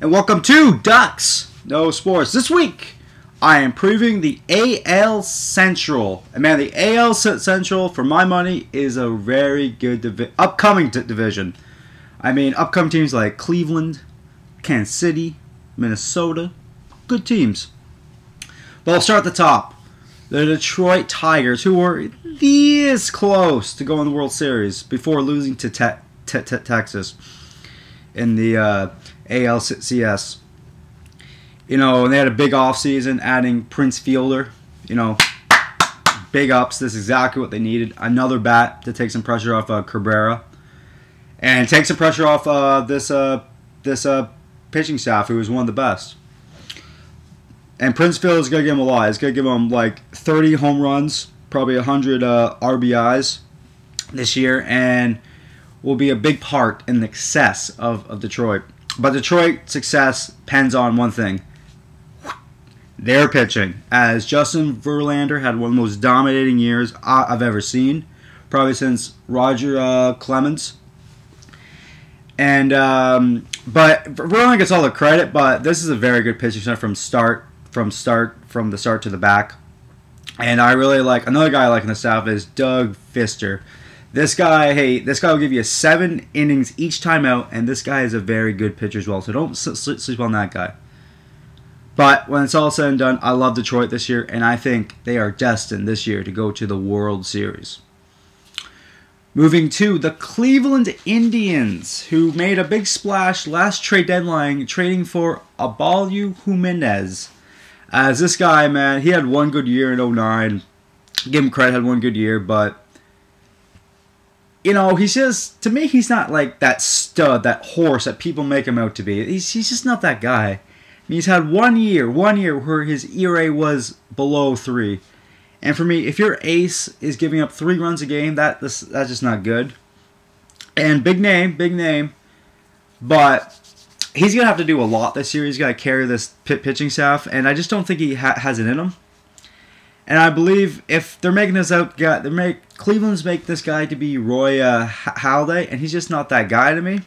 and welcome to Ducks No Sports. This week, I am previewing the AL Central. And man, the AL Central, for my money, is a very good upcoming division. I mean, upcoming teams like Cleveland, Kansas City, Minnesota, good teams. But I'll start at the top. The Detroit Tigers, who were this close to going to the World Series before losing to Texas in the ALCS. You know, and they had a big offseason, adding Prince Fielder. You know, big ups. This is exactly what they needed. Another bat to take some pressure off Cabrera. And take some pressure off this pitching staff, who was one of the best. And Prince Fielder is going to give him a lot. It's going to give him like 30 home runs, probably 100 RBIs this year, and will be a big part in the success of Detroit. But Detroit's success depends on one thing: their pitching. As Justin Verlander had one of the most dominating years I've ever seen, probably since Roger Clemens. And but Verlander gets all the credit, but this is a very good pitching staff from the start to the back. And I really like another guy I like in the staff is Doug Fister. This guy will give you 7 innings each time out, and this guy is a very good pitcher as well. So don't sleep on that guy. But when it's all said and done, I love Detroit this year, and I think they are destined this year to go to the World Series. Moving to the Cleveland Indians, who made a big splash last trade deadline, trading for Abalu Jimenez. As this guy, man, he had one good year in 2009. Give him credit, had one good year, but you know, he's just, to me, he's not like that stud, that horse that people make him out to be. He's just not that guy. I mean, he's had one year where his ERA was below 3. And for me, if your ace is giving up 3 runs a game, that's just not good. And big name, but he's going to have to do a lot this year. He's got to carry this pitching staff, and I just don't think he has it in him. And I believe if they're making this out, Cleveland's make this guy to be Roy Halladay, and he's just not that guy to me.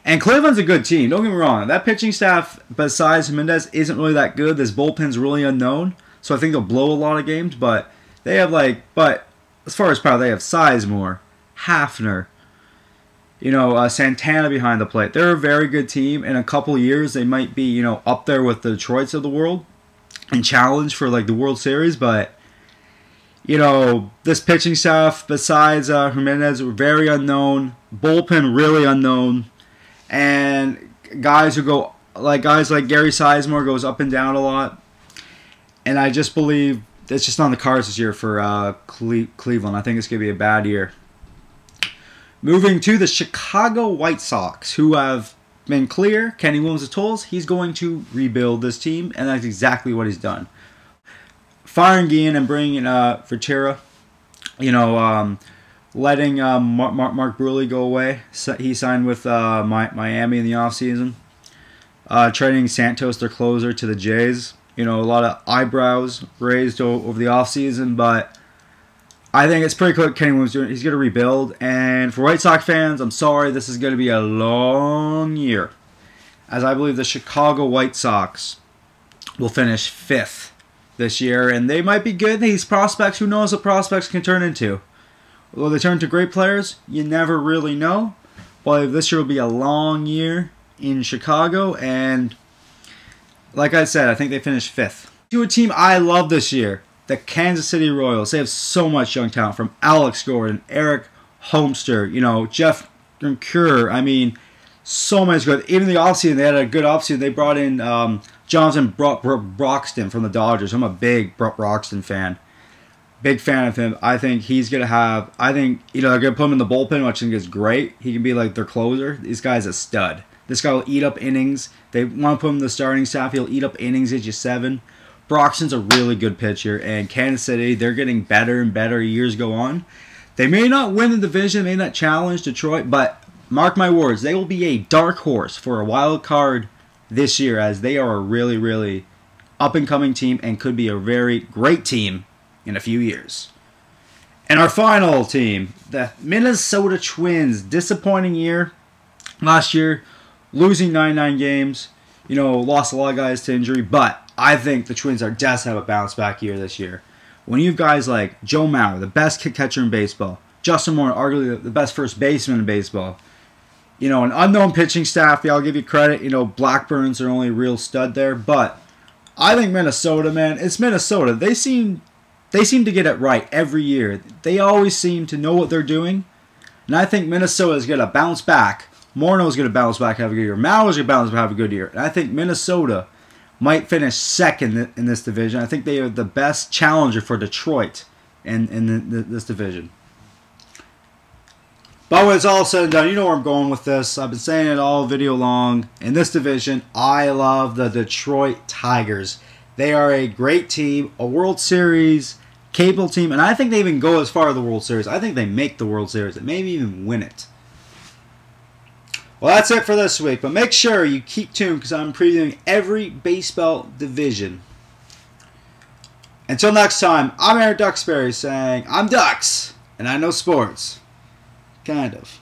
And Cleveland's a good team. Don't get me wrong. That pitching staff, besides Jimenez, isn't really that good. This bullpen's really unknown, so I think they'll blow a lot of games. But they have but as far as power, they have Sizemore, Hafner, you know, Santana behind the plate. They're a very good team. In a couple years, they might be, you know, up there with the Detroits of the world and challenge for like the World Series. But you know, this pitching staff, besides Jimenez, were very unknown. Bullpen really unknown, and guys like Gary Sizemore goes up and down a lot. And I just believe it's just on the cards this year for Cleveland. I think it's going to be a bad year. Moving to the Chicago White Sox, who have been clear. Kenny Williams has told us he's going to rebuild this team, and that's exactly what he's done. Firing Guillen and bringing in Vertera, you know, letting Mark Buehrle go away. He signed with Miami in the offseason. Trading Santos, their closer, to the Jays. You know, a lot of eyebrows raised over the offseason, but I think it's pretty cool what Kenny Williams doing. He's going to rebuild, and for White Sox fans, I'm sorry, this is going to be a long year, as I believe the Chicago White Sox will finish 5th this year, and they might be good. These prospects, who knows what prospects can turn into? Will they turn into great players? You never really know. But this year will be a long year in Chicago, and like I said, I think they finished 5th. To a team I love this year, the Kansas City Royals. They have so much young talent, from Alex Gordon, Eric Homester, you know, Jeff Greinke. I mean, so much good. Even the offseason, they had a good offseason. They brought in Jonathan Broxton from the Dodgers. I'm a big Broxton fan. Big fan of him. I think he's going to have, you know, they're going to put him in the bullpen, which I think is great. He can be like their closer. This guy's a stud. This guy will eat up innings. They want to put him in the starting staff. He'll eat up innings at you 7. Broxton's a really good pitcher, and Kansas City, they're getting better and better as years go on. They may not win the division, may not challenge Detroit, but mark my words, they will be a dark horse for a wild card this year, as they are a really, really up-and-coming team and could be a very great team in a few years. And our final team, the Minnesota Twins. Disappointing year last year. losing 99 games. You know, lost a lot of guys to injury, but I think the Twins are destined to have a bounce back year this year. When you have guys like Joe Mauer, the best catcher in baseball, Justin Moore, arguably the best first baseman in baseball, you know, an unknown pitching staff, yeah, I'll give you credit. You know, Blackburn's their only real stud there, but I think Minnesota, man, it's Minnesota. They seem to get it right every year. They always seem to know what they're doing, and I think Minnesota is going to bounce back. Morneau's going to bounce back, have a good year. Mauer's going to bounce back, have a good year. And I think Minnesota might finish second in this division. I think they are the best challenger for Detroit in this division. But when it's all said and done, you know where I'm going with this. I've been saying it all video long. In this division, I love the Detroit Tigers. They are a great team, a World Series capable team, and I think they even go as far as the World Series. I think they make the World Series and maybe even win it. Well, that's it for this week, but make sure you keep tuned because I'm previewing every baseball division. Until next time, I'm Aaron Duxbury saying, I'm Dux, and I know sports. Kind of.